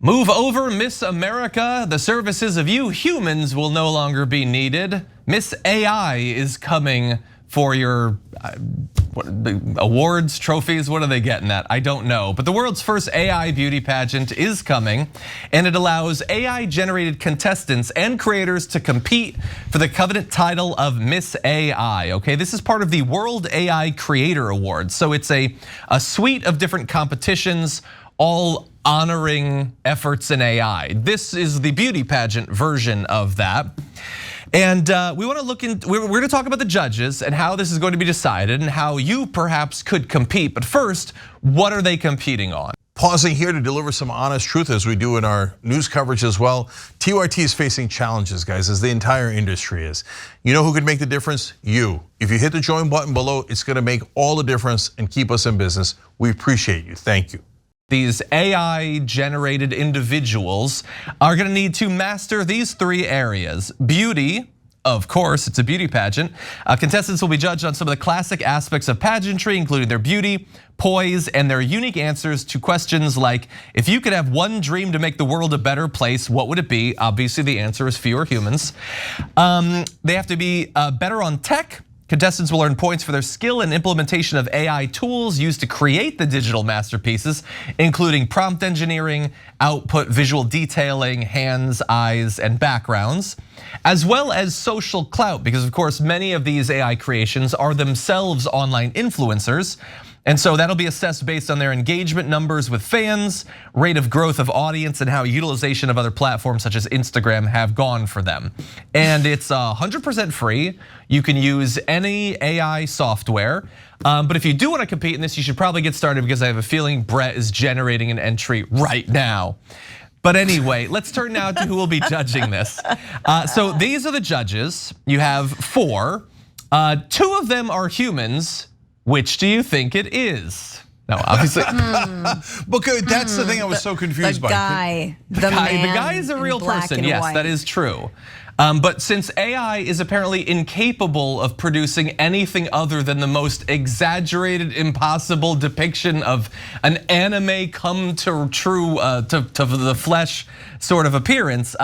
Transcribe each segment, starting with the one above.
Move over, Miss America. The services of you humans will no longer be needed. Miss AI is coming for your awards, trophies, what are they getting at? I don't know. But the world's first AI beauty pageant is coming, and it allows AI-generated contestants and creators to compete for the coveted title of Miss AI, okay? This is part of the World AI Creator Awards. So it's a suite of different competitions, all honoring efforts in AI. This is the beauty pageant version of that. And we want to look into, we're going to talk about the judges and how this is going to be decided and how you perhaps could compete. But first, what are they competing on? Pausing here to deliver some honest truth as we do in our news coverage as well. TYT is facing challenges, guys, as the entire industry is. You know who could make the difference? You. If you hit the join button below, it's going to make all the difference and keep us in business. We appreciate you. Thank you. These AI-generated individuals are gonna need to master these 3 areas. Beauty, of course, it's a beauty pageant. Contestants will be judged on some of the classic aspects of pageantry, including their beauty, poise, and their unique answers to questions like, if you could have one dream to make the world a better place, what would it be? Obviously, the answer is fewer humans. They have to be better on tech. Contestants will earn points for their skill and implementation of AI tools used to create the digital masterpieces, including prompt engineering, output, visual detailing, hands, eyes, and backgrounds, as well as social clout, because of course, many of these AI creations are themselves online influencers. And so that'll be assessed based on their engagement numbers with fans, rate of growth of audience, and how utilization of other platforms such as Instagram have gone for them. And it's 100% free. You can use any AI software. But if you do want to compete in this, you should probably get started because I have a feeling Brett is generating an entry right now. But anyway, let's turn now to who will be judging this. So these are the judges. You have 4. 2 of them are humans. Which do you think it is? No, obviously. But that's the thing I was so confused by. The guy is a real person. Yes, that is true. But since AI is apparently incapable of producing anything other than the most exaggerated, impossible depiction of an anime come to true, to the flesh sort of appearance,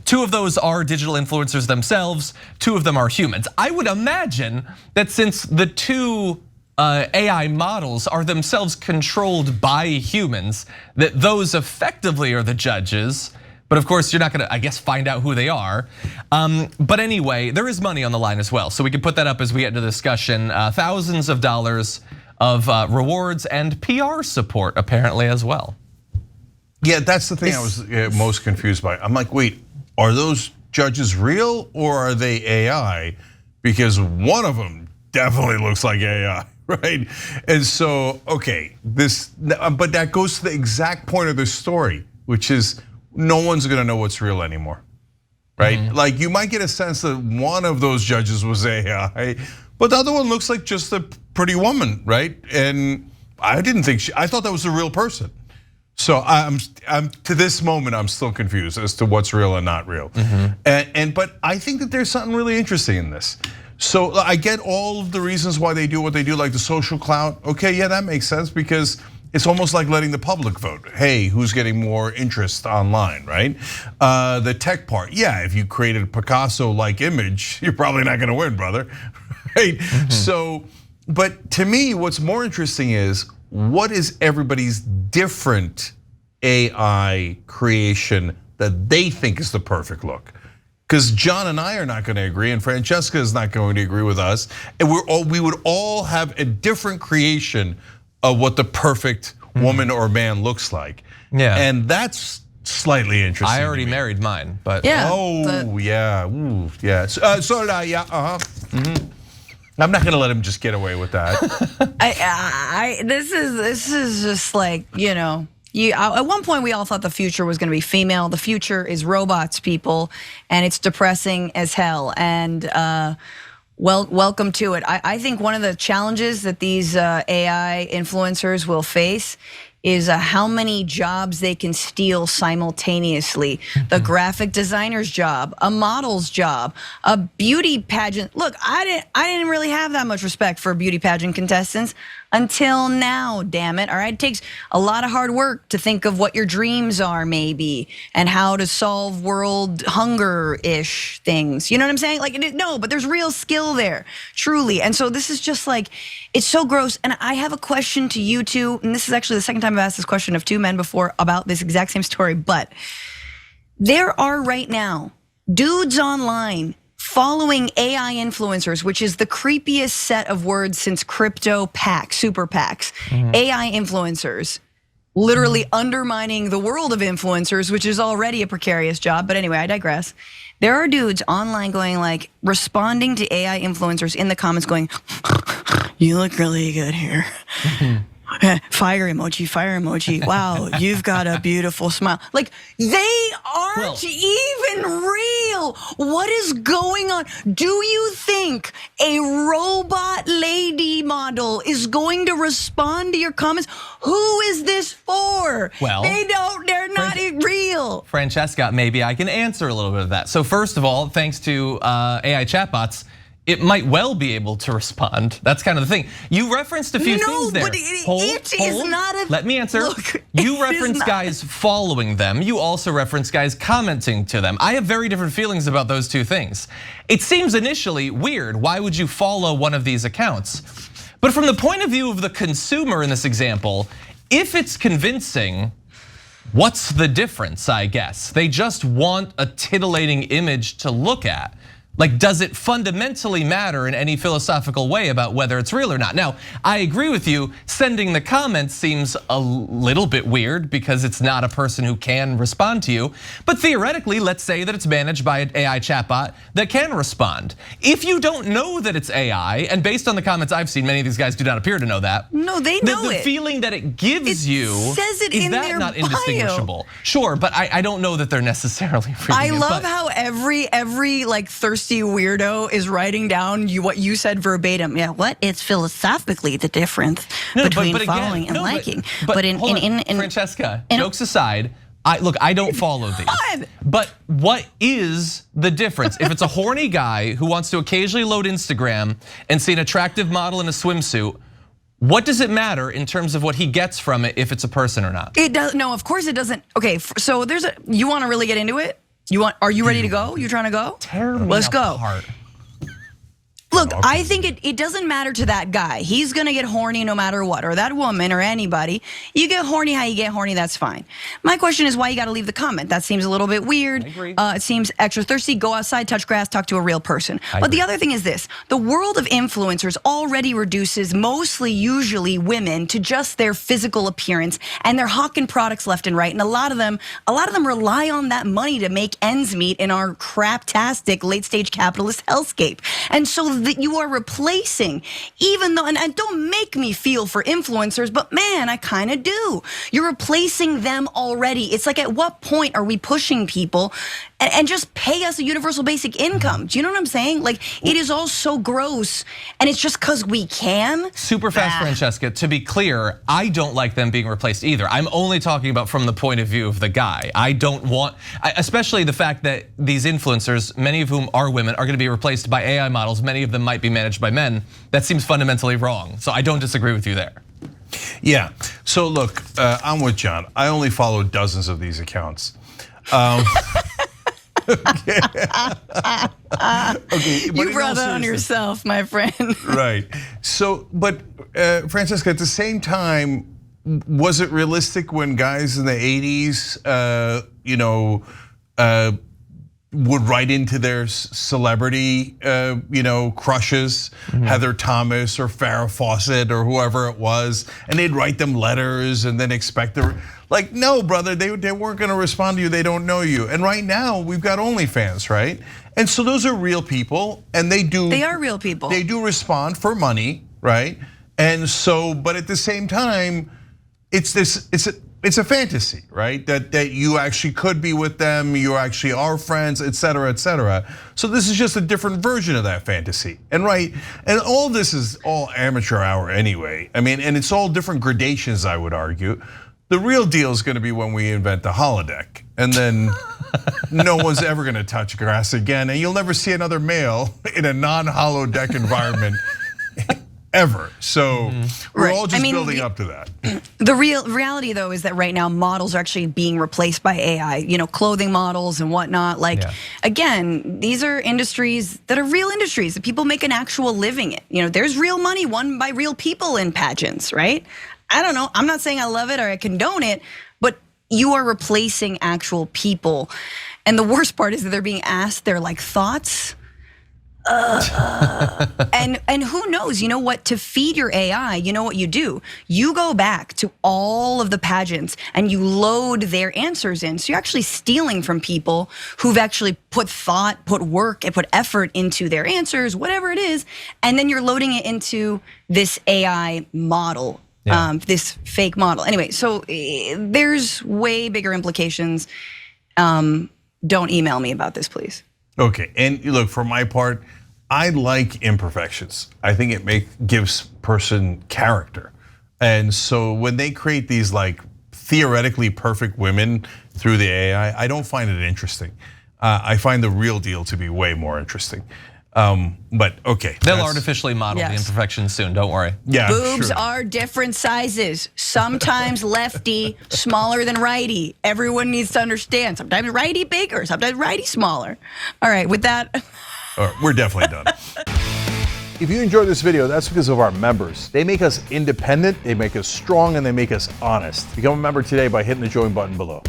2 of those are digital influencers themselves, 2 of them are humans. I would imagine that since the 2 AI models are themselves controlled by humans, that those effectively are the judges. But of course, you're not gonna, I guess, find out who they are. But anyway, there is money on the line as well. So we can put that up as we get into the discussion. Thousands of dollars of rewards and PR support apparently as well. Yeah, that's the thing I was most confused by. I'm like, wait, are those judges real or are they AI? Because one of them definitely looks like AI. Right, and so, okay, but that goes to the exact point of the story, which is no one's gonna know what's real anymore, right? Like you might get a sense that one of those judges was AI, but the other one looks like just a pretty woman, right? And I didn't think I thought that was a real person. So I'm to this moment I'm still confused as to what's real and not real. But I think that there's something really interesting in this. So I get all of the reasons why they do what they do, like the social clout. Okay, yeah, that makes sense because it's almost like letting the public vote. Hey, who's getting more interest online, right? The tech part, yeah, if you created a Picasso-like image, you're probably not gonna win, brother, right? So, but to me, what's more interesting is what is everybody's different AI creation that they think is the perfect look? Because John and I are not going to agree, and Francesca is not going to agree with us, and we would all have a different creation of what the perfect woman or man looks like. Yeah, and that's slightly interesting. I already married mine, but yeah. Oh yeah, ooh, yeah. So yeah, I'm not going to let him just get away with that. This is just like, you know. At one point, we all thought the future was going to be female. The future is robots, people, and it's depressing as hell. And welcome to it. I think one of the challenges that these AI influencers will face is how many jobs they can steal simultaneously. The graphic designer's job, a model's job, a beauty pageant. Look, I didn't really have that much respect for beauty pageant contestants. until now, damn it. All right, it takes a lot of hard work to think of what your dreams are maybe and how to solve world hunger-ish things. You know what I'm saying? Like, no, but there's real skill there, truly. And so this is just like, it's so gross. And I have a question to you two, and this is actually the second time I've asked this question of two men before about this exact same story, but there are right now dudes online following AI influencers, which is the creepiest set of words since crypto PAC, super PACs. AI influencers, literally undermining the world of influencers, which is already a precarious job. But anyway, I digress. There are dudes online going like, responding to AI influencers in the comments going, you look really good here. Fire emoji. Wow, you've got a beautiful smile. Like, they aren't even real. What is going on? Do you think a robot lady model is going to respond to your comments? Who is this for? Well, they're not real. Francesca, maybe I can answer a little bit of that. So first of all, thanks to AI chatbots, it might well be able to respond. That's kind of the thing. You referenced a few things there. No, but it is not a... Let me answer. Look, you referenced guys following them. You also referenced guys commenting to them. I have very different feelings about those two things. It seems initially weird. Why would you follow one of these accounts? But from the point of view of the consumer in this example, if it's convincing, what's the difference, I guess? They just want a titillating image to look at. Like, does it fundamentally matter in any philosophical way about whether it's real or not? Now, I agree with you, sending the comments seems a little bit weird because it's not a person who can respond to you. But theoretically, let's say that it's managed by an AI chatbot that can respond. If you don't know that it's AI, and based on the comments I've seen, many of these guys do not appear to know that. No, they know the it. feeling that it gives you, says it is in that their not bio. indistinguishable? Sure, but I don't know that they're necessarily reading I it, love but- how every like thirsty weirdo is writing down what you said verbatim. Yeah, what is philosophically the difference between again, following and liking? But in Francesca, jokes aside, I don't follow these. But what is the difference? If it's a horny guy who wants to occasionally load Instagram and see an attractive model in a swimsuit, what does it matter in terms of what he gets from it if it's a person or not? It does. No, of course it doesn't. Okay, so you want to really get into it? Are you ready to go? You trying to go? Let's go. Look, I think it doesn't matter to that guy. He's gonna get horny no matter what, or that woman, or anybody. You get horny how you get horny, that's fine. My question is why you gotta leave the comment. That seems a little bit weird. I agree. It seems extra thirsty. Go outside, touch grass, talk to a real person. But the other thing is this, the world of influencers already reduces usually women to just their physical appearance, and they're hawking products left and right. And a lot of them rely on that money to make ends meet in our craptastic late stage capitalist hellscape. And so that you are replacing, even though, and don't make me feel for influencers, but man, I kind of do. You're replacing them already. It's like, at what point are we pushing people and just pay us a universal basic income? Do you know what I'm saying? Like, it is all so gross, and it's just because we can. Super fast, Francesca, to be clear, I don't like them being replaced either. I'm only talking about from the point of view of the guy. I don't want, especially the fact that these influencers, many of whom are women, are gonna be replaced by AI models. Many of them might be managed by men. That seems fundamentally wrong. So I don't disagree with you there. Yeah, so look, I'm with John. I only follow dozens of these accounts. Okay, You brought that on yourself, my friend. Right. So, but Francesca, at the same time, was it realistic when guys in the 80s, would write into their celebrity, crushes, Heather Thomas or Farrah Fawcett or whoever it was, and they'd write them letters and then expect like, no, brother, they weren't gonna respond to you, they don't know you. And right now, we've got OnlyFans, right? And so those are real people, and they are real people. They do respond for money, right? And so, but at the same time, it's a fantasy, right? That you actually could be with them, you actually are friends, et cetera, et cetera. So this is just a different version of that fantasy. And all this is all amateur hour anyway. I mean, and it's all different gradations, I would argue. The real deal is gonna be when we invent the holodeck. And then no one's ever gonna touch grass again, and you'll never see another male in a non-holodeck environment ever. So we're Right. all just I mean, building up to that. The reality though is that right now models are actually being replaced by AI, clothing models and whatnot. Like, again, these are industries that are real industries that people make an actual living in. There's real money won by real people in pageants, right? I don't know, I'm not saying I love it or I condone it, but you are replacing actual people. And the worst part is that they're being asked their like thoughts. And who knows, what, to feed your AI, what you do? You go back to all of the pageants and you load their answers in. So you're actually stealing from people who've actually put thought, put work, and put effort into their answers, whatever it is. And then you're loading it into this AI model, this fake model. Anyway, so there's way bigger implications. Don't email me about this, please. Okay, and look, for my part, I like imperfections. I think it gives person character. And so when they create these like theoretically perfect women through the AI, I don't find it interesting. I find the real deal to be way more interesting. But okay. They'll artificially model the Yes. imperfections soon, don't worry. Yeah, Boobs sure. are different sizes. Sometimes lefty, smaller than righty. Everyone needs to understand. Sometimes righty bigger, sometimes righty smaller. All right, with that. All right, we're definitely done. If you enjoyed this video, that's because of our members. They make us independent, they make us strong, and they make us honest. Become a member today by hitting the join button below.